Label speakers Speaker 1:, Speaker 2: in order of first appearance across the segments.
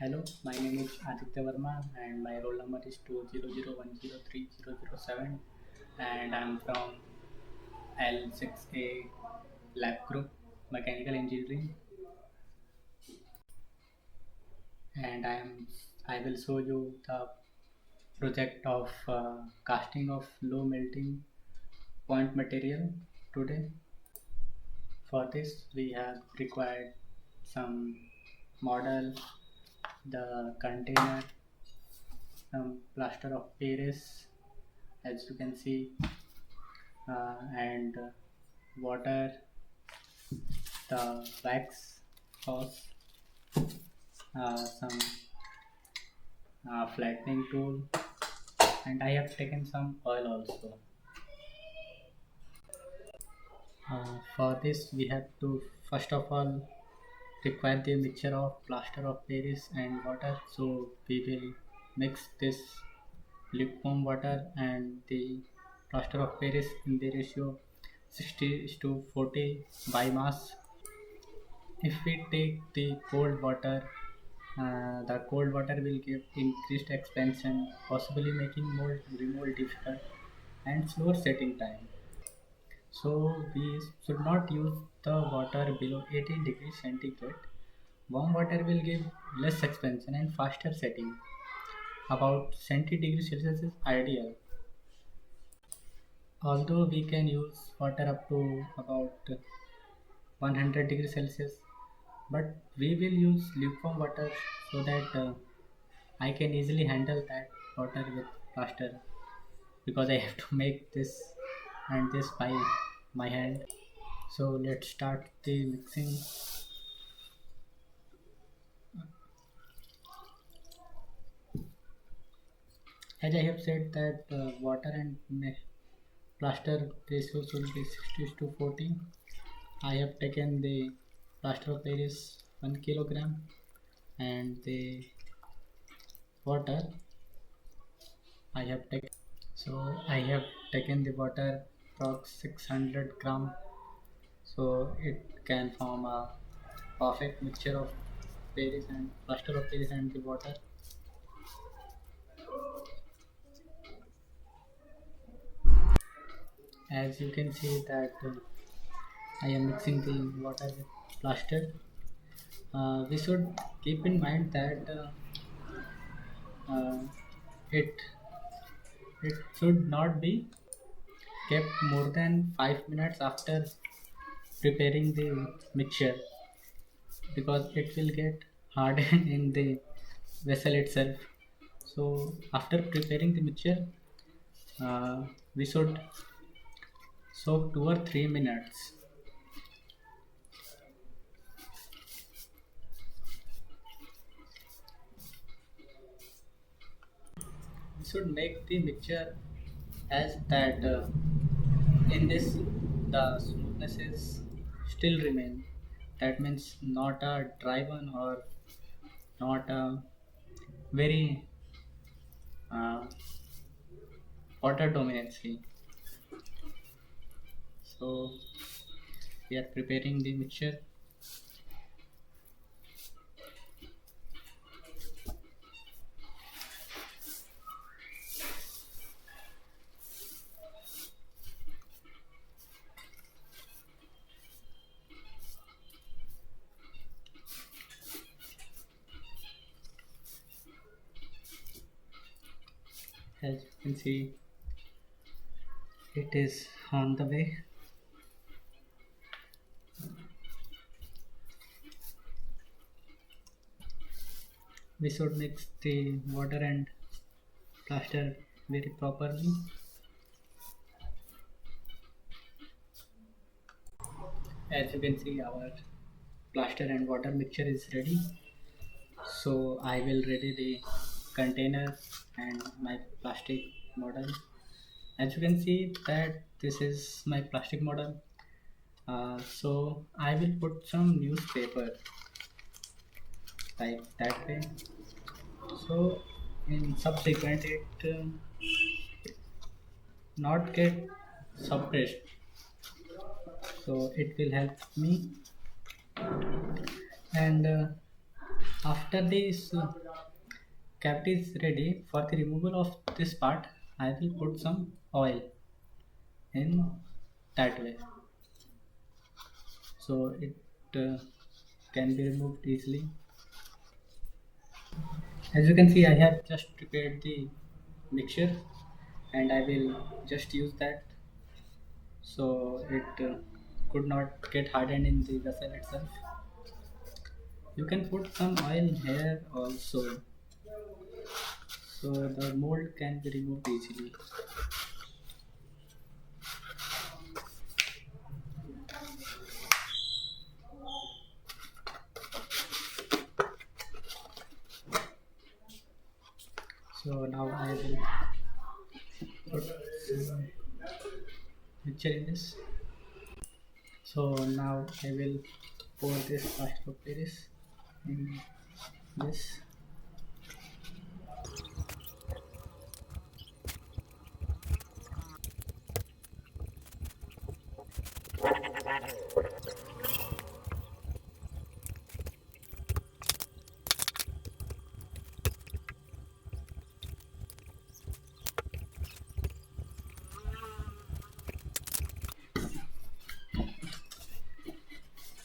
Speaker 1: Hello, my name is Aditya Verma and my roll number is 200103007 and I'm from L6A Lab Group Mechanical Engineering and I will show you the project of casting of low melting point material today. For this we have required some model, the container, some plaster of Paris as you can see, and water, the wax sauce, some flattening tool, and I have taken some oil also. For this, we have to first of all require the mixture of plaster of Paris and water. So we will mix this lukewarm water and the plaster of Paris in the ratio 60 is to 40 by mass. If we take the cold water, the cold water will give increased expansion, possibly making mold removal difficult and slower setting time. So we should not use the water below 18 degrees centigrade. Warm water will give less expansion and faster setting. About 70 degrees Celsius is ideal. Although we can use water up to about 100 degrees Celsius, but we will use lukewarm water so that I can easily handle that water with plaster because I have to make this and this by my hand. So let's start the mixing. As I have said that water and plaster ratio should be 60 to 40. I have taken the plaster of Paris 1 kilogram and the water I have taken. So I have taken the water approx 600 gram, so it can form a perfect mixture of Paris and plaster of Paris and the water. As you can see that I am mixing the water with plaster. We should keep in mind that uh, it it should not be kept more than 5 minutes after preparing the mixture because it will get hardened in the vessel itself. So after preparing the mixture, we should soak 2 or 3 minutes. We should make the mixture as that in this the smoothness is still remain. That means not a dry one or not a very uh, water dominancy. So we are preparing the mixture. As you can see, it is on the way. We should mix the water and plaster very properly. As you can see, our plaster and water mixture is ready. So I will ready the container and my plastic model. As you can see that this is my plastic model. So I will put some newspaper like that way. So in subsequent it not get suppressed. So it will help me and After this cavity is ready for the removal of this part, I will put some oil in that way, so it uh, can be removed easily. As you can see, I have just prepared the mixture and I will just use that, so it could not get hardened in the vessel itself. You can put some oil here also, so the mold can be removed easily. So now I will put some mixture in this. So now I will pour this plaster of Paris in this.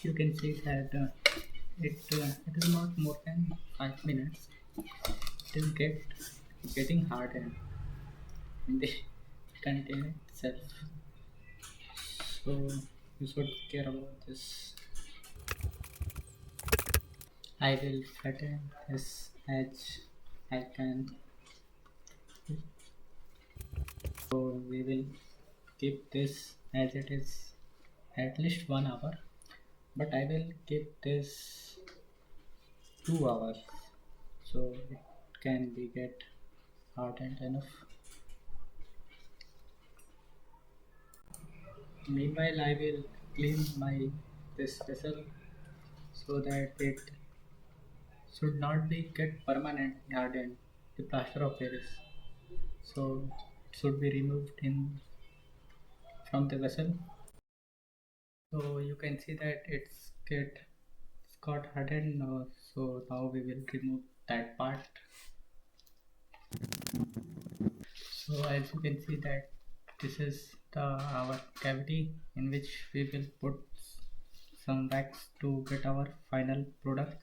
Speaker 1: You can see that it is not more than 5 minutes. It is getting hardened in the container itself. So you should care about this. I will flatten this edge I can. So we will keep this as it is at least 1 hour, but I will keep this 2 hours, so it can be get hardened enough. Meanwhile, I will clean my this vessel so that it should not be get permanently hardened. The plaster of Paris, so it should be removed in from the vessel. So you can see that it's got hardened now. So now we will remove that part. So as you can see that this is the our cavity in which we will put some wax to get our final product.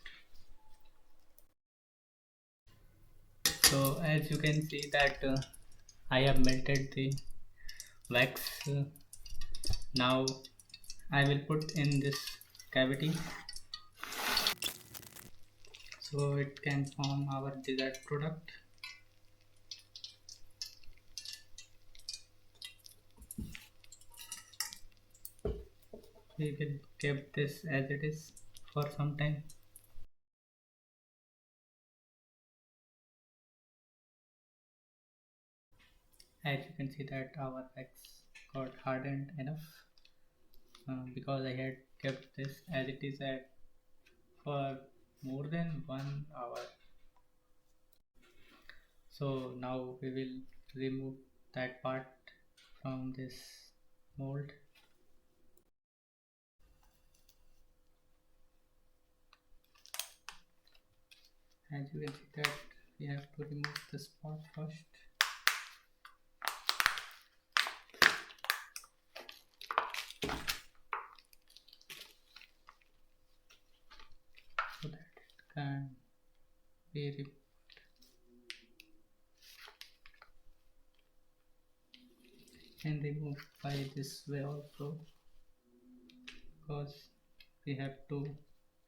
Speaker 1: So as you can see that I have melted the wax. Now I will put in this cavity so it can form our desired product. We will keep this as it is for some time. As you can see that our wax got hardened enough, because I had kept this as it is at for more than 1 hour. So now we will remove that part from this mold. As you can see that we have to remove this part first. So that it can be removed. And remove by this way also, because we have to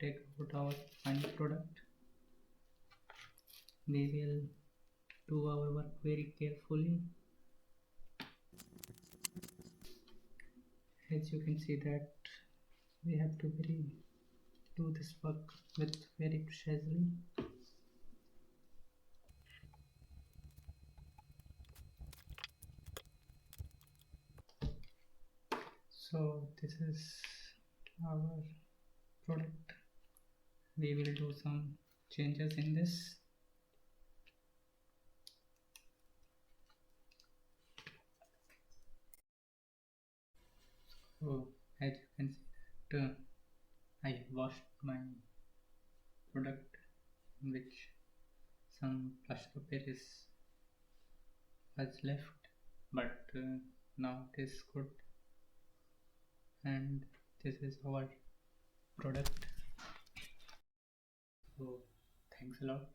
Speaker 1: take out our final product. We will do our work very carefully. As you can see that we have to do this work with very precisely. So this is our product. We will do some changes in this. So as you can see that I washed my product which some plaster of Paris was left, but now it is good, and this is our product. So thanks a lot.